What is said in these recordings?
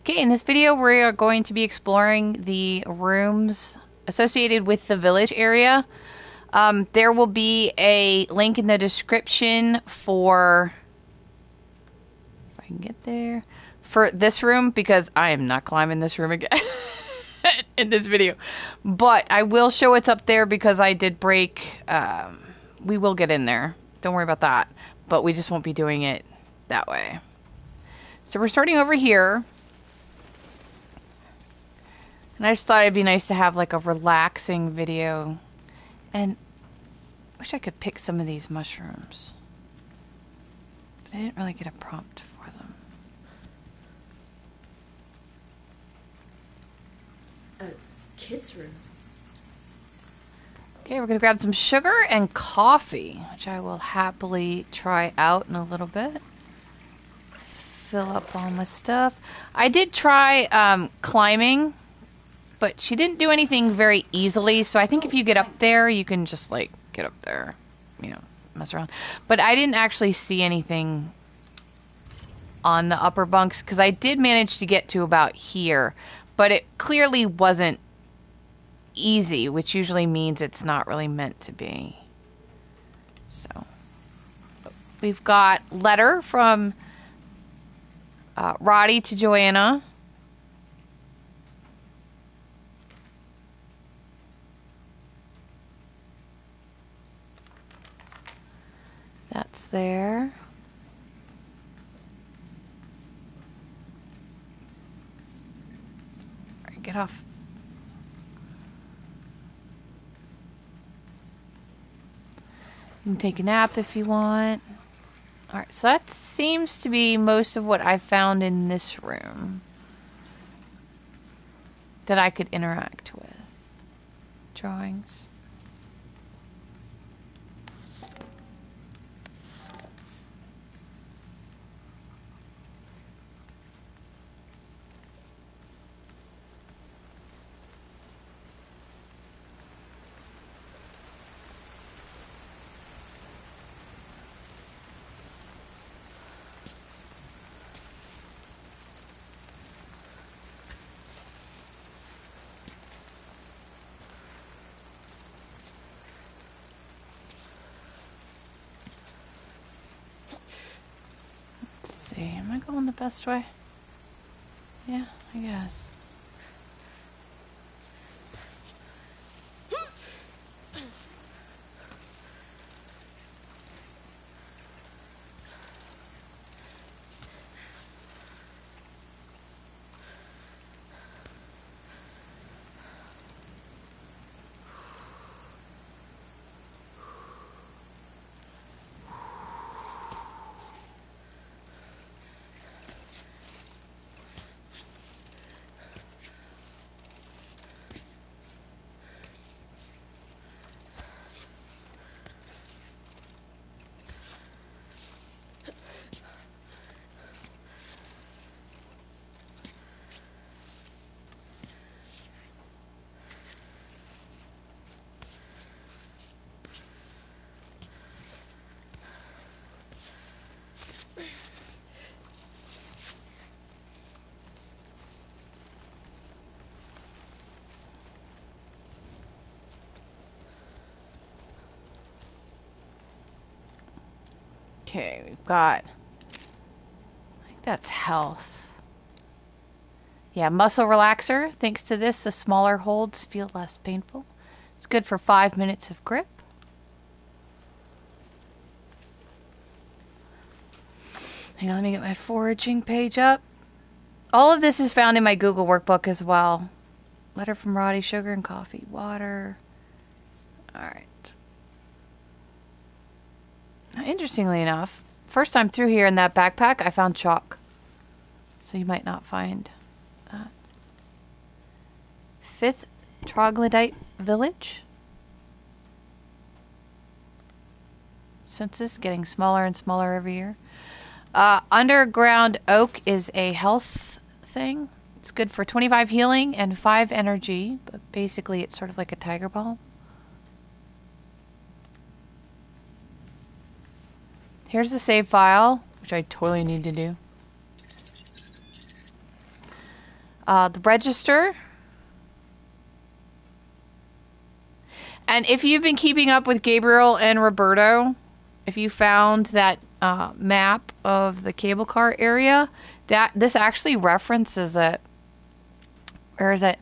Okay, in this video we are going to be exploring the rooms associated with the village area. There will be a link in the description for, if I can get there, for this room, because I am not climbing this room again in this video. But I will show it's up there because I did break, we will get in there. Don't worry about that. But we just won't be doing it that way. So we're starting over here. And I just thought it'd be nice to have like a relaxing video. And I wish I could pick some of these mushrooms. But I didn't really get a prompt for them. A kid's room. Okay, we're gonna grab some sugar and coffee, which I will happily try out in a little bit. Fill up all my stuff. I did try climbing, but she didn't do anything very easily, so I think if you get up there, you can just, like, get up there, you know, mess around. But I didn't actually see anything on the upper bunks, because I did manage to get to about here, but it clearly wasn't easy, which usually means it's not really meant to be. So, we've got letter from Rody to Johanna. That's there. All right, get off. You can take a nap if you want. All right, so that seems to be most of what I found in this room that I could interact with. Drawings. Am I going the best way? Yeah, I guess. Okay, we've got, I think that's health. Yeah, muscle relaxer. Thanks to this, the smaller holds feel less painful. It's good for 5 minutes of grip. Hang on, let me get my foraging page up. All of this is found in my Google workbook as well. Letter from Rody, sugar and coffee, water. All right. Interestingly enough, first time through here in that backpack, I found chalk. So you might not find that. 5th Troglodyte Village. Census getting smaller and smaller every year. Underground oak is a health thing. It's good for 25 healing and 5 energy, but basically it's sort of like a tiger balm. Here's the save file, which I totally need to do. The register. And if you've been keeping up with Gabriel and Roberto, if you found that map of the cable car area, this actually references it. Where is it?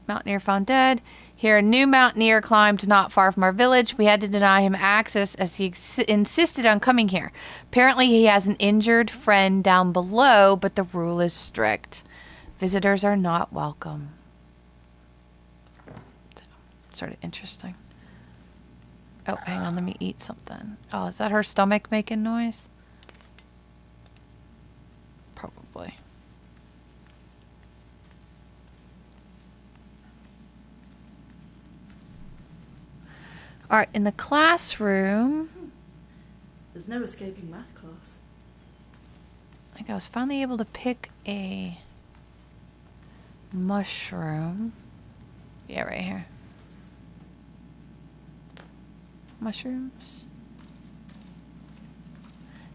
Mountaineer found dead. Here, a new mountaineer climbed not far from our village. We had to deny him access as he insisted on coming here. Apparently, he has an injured friend down below, but the rule is strict. Visitors are not welcome. Sort of interesting. Oh, hang on, let me eat something. Oh, is that her stomach making noise? Probably. All right, in the classroom. There's no escaping math class. I think I was finally able to pick a mushroom. Yeah, right here. Mushrooms.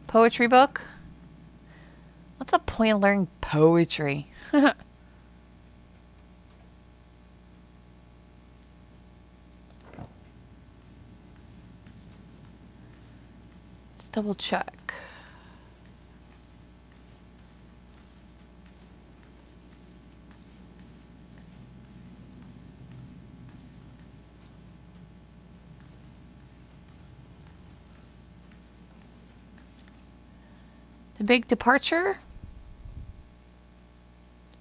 Poetry book. What's the point of learning poetry? Let's double check. The big departure?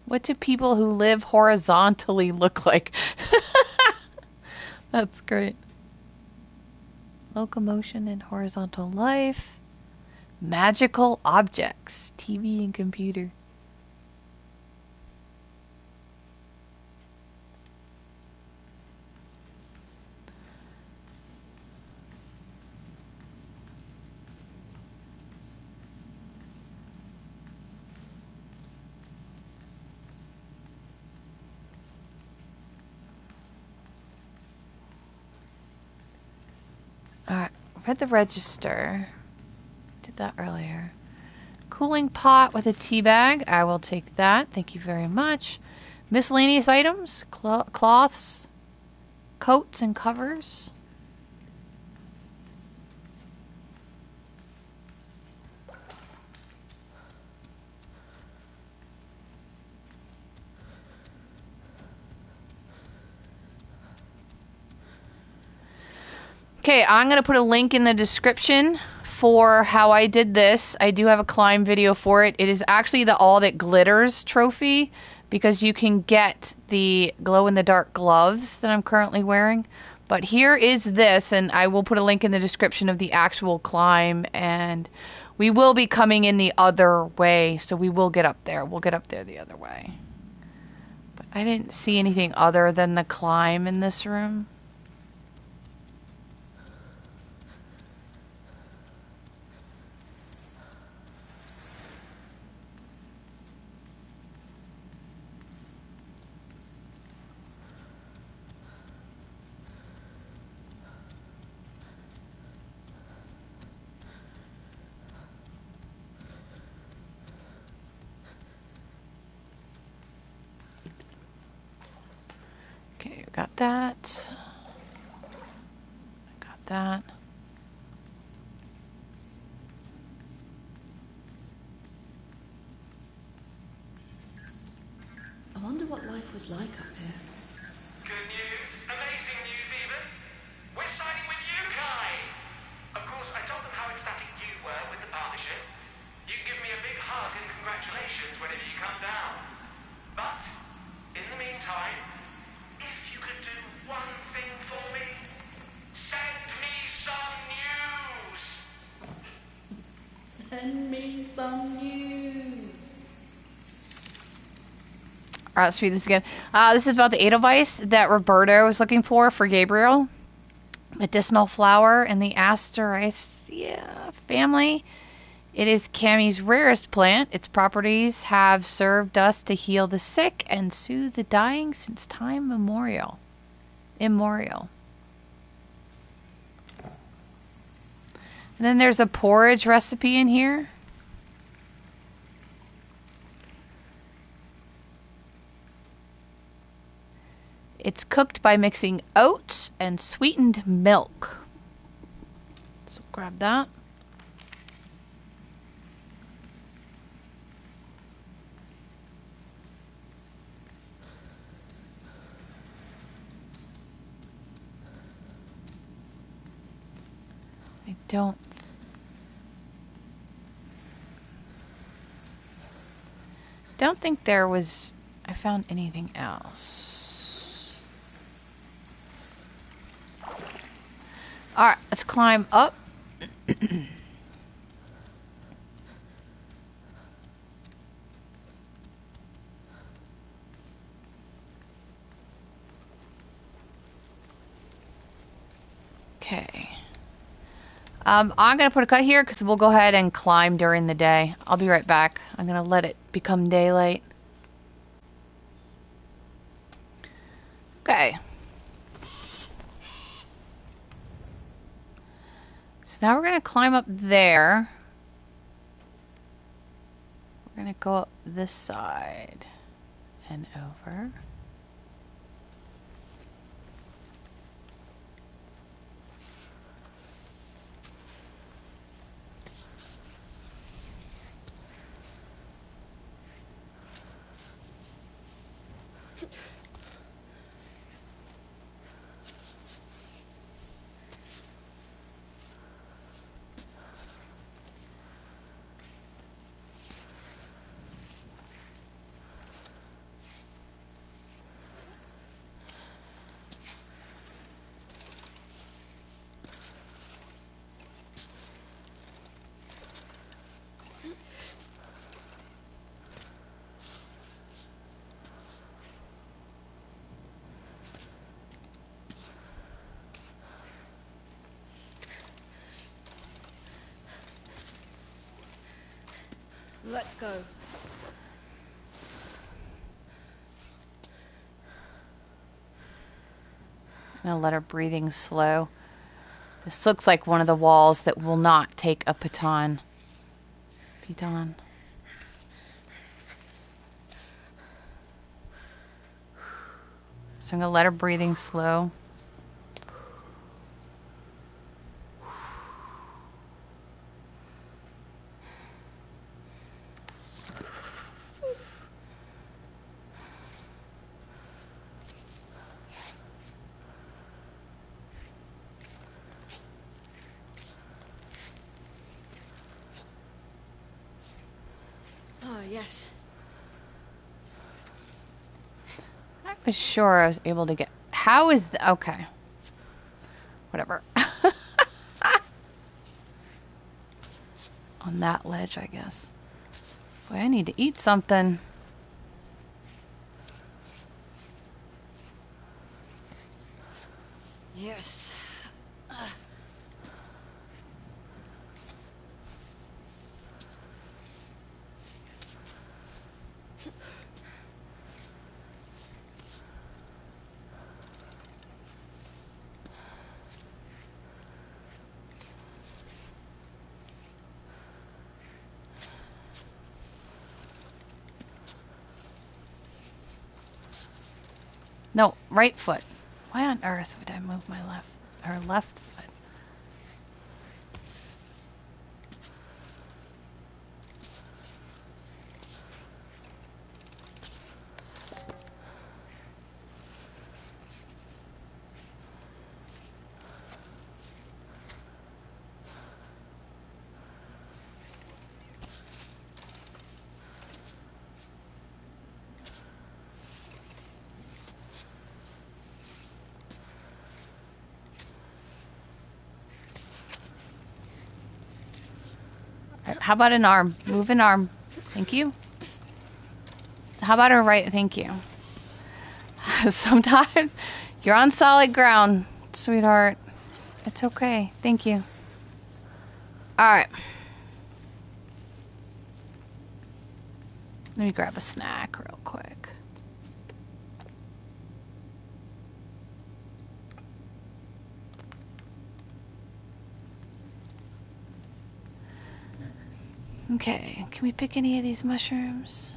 What do people who live horizontally look like? That's great. Locomotion in horizontal life. Magical objects. TV and computer. Alright, read the register. Did that earlier. Cooling pot with a tea bag. I will take that. Thank you very much. Miscellaneous items. Cloths. Coats and covers. Okay, I'm going to put a link in the description for how I did this. I do have a climb video for it. It is actually the All That Glitters trophy because you can get the glow-in-the-dark gloves that I'm currently wearing. But here is this, and I will put a link in the description of the actual climb, and we will be coming in the other way, so we will get up there. We'll get up there the other way. But I didn't see anything other than the climb in this room. Okay, got that. Got that. I wonder what life was like up here. Good news, amazing news even. We're signing with you, Kai. Of course, I told them how ecstatic you were with the partnership. You can give me a big hug and congratulations whenever you come down. But, in the meantime, if you could do one thing for me, send me some news. Send me some news. All right, let's read this again. This is about the Edelweiss that Roberto was looking for Gabriel. Medicinal flower in the Asteraceae family. It is Cammie's rarest plant. Its properties have served us to heal the sick and soothe the dying since time immemorial. And then there's a porridge recipe in here. It's cooked by mixing oats and sweetened milk. So grab that. I don't think there was... I found anything else. Alright, let's climb up. Okay. I'm going to put a cut here because we'll go ahead and climb during the day. I'll be right back. I'm going to let it become daylight. Okay. So now we're going to climb up there. We're going to go up this side and over. Let's go. I'm gonna let her breathing slow. This looks like one of the walls that will not take a piton. Piton. So I'm gonna let her breathing slow. Oh, yes. I was sure I was able to get... How is the... Okay. Whatever. On that ledge, I guess. Boy, I need to eat something. Yes. No, right foot. Why on earth would I move my left foot? How about an arm? Move an arm. Thank you. How about a right? Thank you. Sometimes you're on solid ground, sweetheart. It's okay. Thank you. All right. Let me grab a snack real quick. Okay, can we pick any of these mushrooms?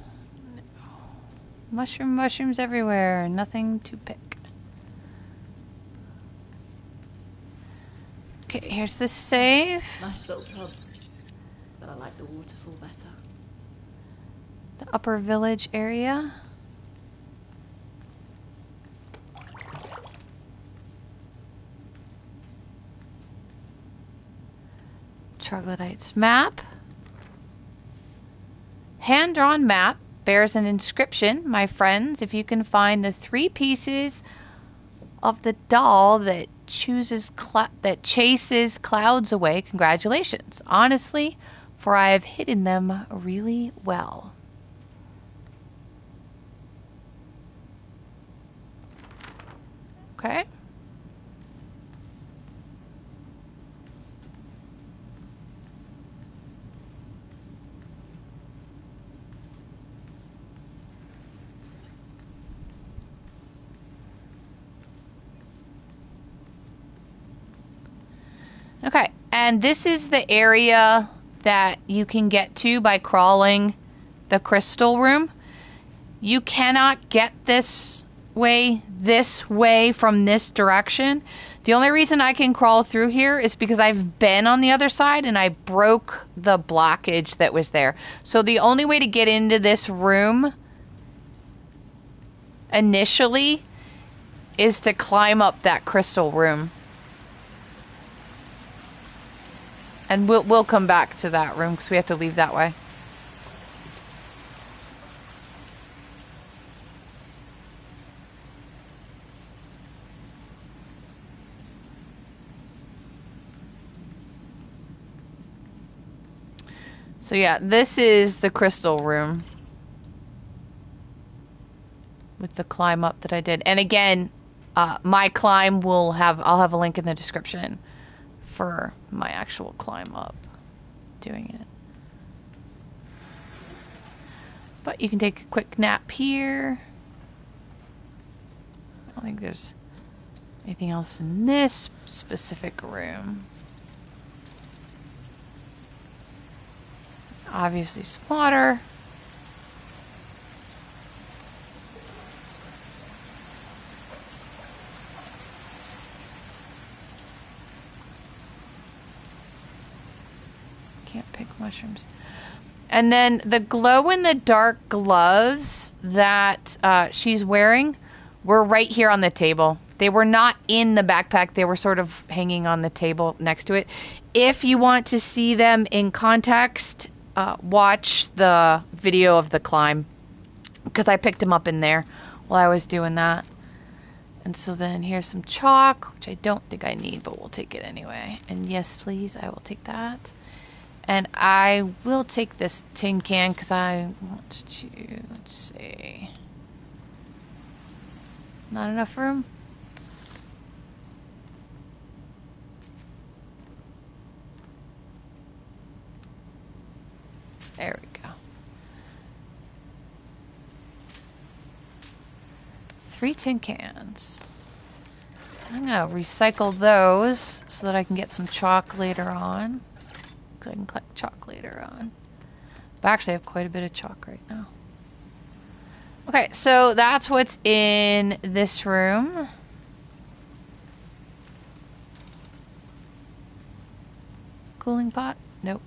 No. Mushrooms everywhere. Nothing to pick. Okay, here's the save. Nice little tubs. But I like the waterfall better. The upper village area. Troglodyte Map. Hand-drawn map bears an inscription. My friends, if you can find the 3 pieces of the doll that chases clouds away, congratulations. Honestly, for I have hidden them really well. Okay. Okay, and this is the area that you can get to by crawling the crystal room. You cannot get this way from this direction. The only reason I can crawl through here is because I've been on the other side and I broke the blockage that was there. So the only way to get into this room initially is to climb up that crystal room. And we'll come back to that room because we have to leave that way. So yeah, this is the crystal room with the climb up that I did. And again, my climb I'll have a link in the description for my actual climb up doing it. But you can take a quick nap here. I don't think there's anything else in this specific room. Obviously some water. Can't pick mushrooms. And then the glow-in-the-dark gloves that she's wearing were right here on the table. They were not in the backpack. They were sort of hanging on the table next to it. If you want to see them in context, watch the video of the climb, because I picked them up in there while I was doing that. And so then here's some chalk, which I don't think I need, but we'll take it anyway. And yes, please, I will take that. And I will take this tin can because I want to, let's see. Not enough room? There we go. 3 tin cans. I'm going to recycle those so that I can get some chalk later on. I can collect chalk later on. But actually I have quite a bit of chalk right now. Okay, so that's what's in this room. Cooling pot? Nope.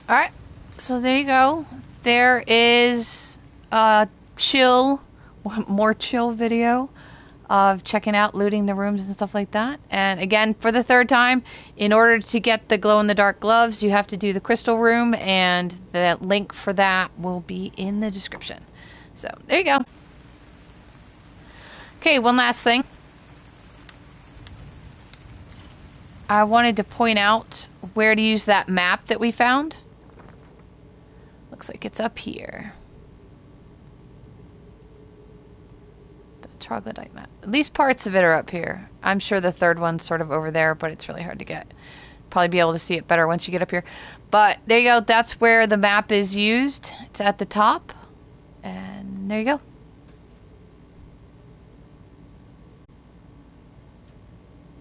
Alright, so there you go. There is a more chill video of checking out looting the rooms and stuff like that. And again, for the 3rd time, in order to get the glow-in-the-dark gloves, you have to do the crystal room, and the link for that will be in the description. So, there you go. Okay, one last thing. I wanted to point out where to use that map that we found. Looks like it's up here. The Troglodyte Map. At least parts of it are up here. I'm sure the third one's sort of over there, but it's really hard to get. Probably be able to see it better once you get up here. But there you go. That's where the map is used. It's at the top. And there you go.